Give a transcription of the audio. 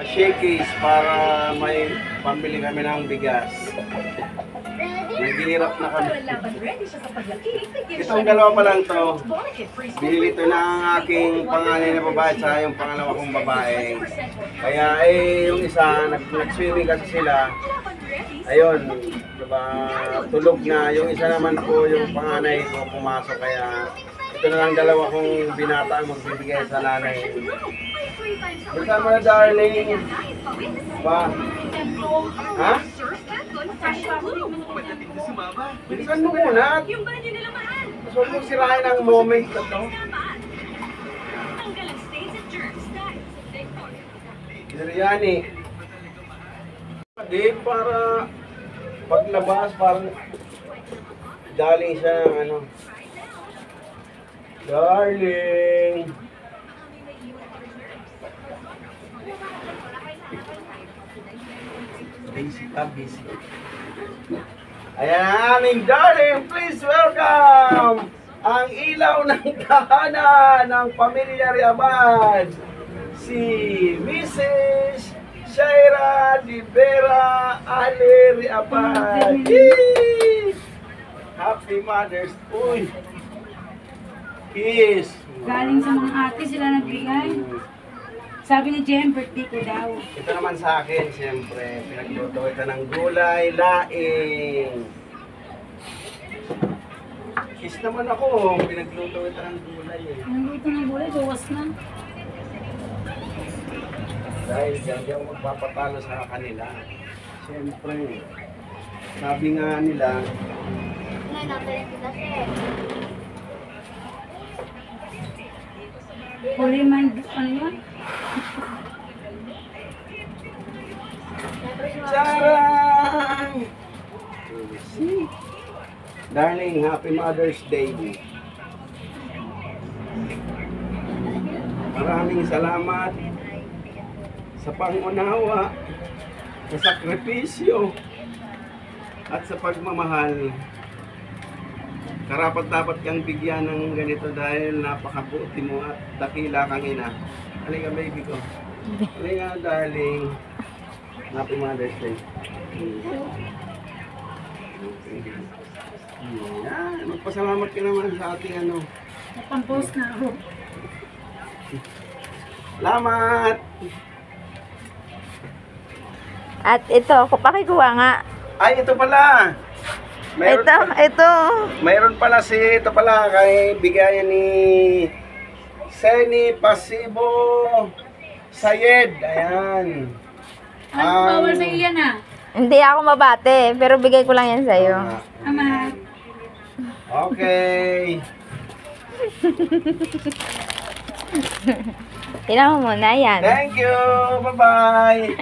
Shakies para may pambili kami ng bigas. Naghihirap na kami. Itong dalawa pa lang to. Binili ito ng aking panganay na babae sa yung pangalawa kong babae. Kaya yung isa, nag-swimming kasi sila. Ayun, diba, tulog na. Yung isa naman po, yung panganay ko pumasok. Kaya ito na lang dalawa kong binata ang magbibigay sa nanay. Bersama na, darling. Ba? Ha? Bilisan mo muna. Gusto mo sirahin ang moment na to. Biryani. Hindi, para paglabas, parang galing siya ng ano. Darling. Busy. Ayan ang aming darling. Please welcome ang ilaw ng tahanan ng Pamilya Riabad, si Mrs. Shaira Libera Ale Riabad. Happy Mother's Day. Kiss. Galing sa mga ate sila nagbigay. Sabi ni Jem, birthday ko daw. Ito naman sa akin, siyempre, pinagluto ito ng gulay, laing. Kiss naman ako, pinagluto ito ng gulay eh. Nagluto ng gulay, bawas na. Dahil hindi ako magpapatalo sa kanila. Siyempre, sabi nga nila, huli man, ano yun? Charang! Darling, Happy Mother's Day. Maraming salamat sa pangunawa, sa sakripisyo, at sa pagmamahal. Karapat dapat kang bigyan ng ganito dahil napakabuti mo at dakila kang ina. Halika baby ko. Halika darling. Happy Mother's Day. Yan. Magpasalamat ka naman sa ating ano. Napang-post na ako. Salamat! At ito, pakikuha nga. Ay, ito pala! Ito. Mayroon pala ito pala kay bigayan ni Seni Pasibo Sayed. Ayan. Ano bawal sa iyan ah? Hindi ako mabate, pero bigay ko lang yan sa'yo. Ama. Okay. Tingnan mo muna yan. Thank you. Bye-bye.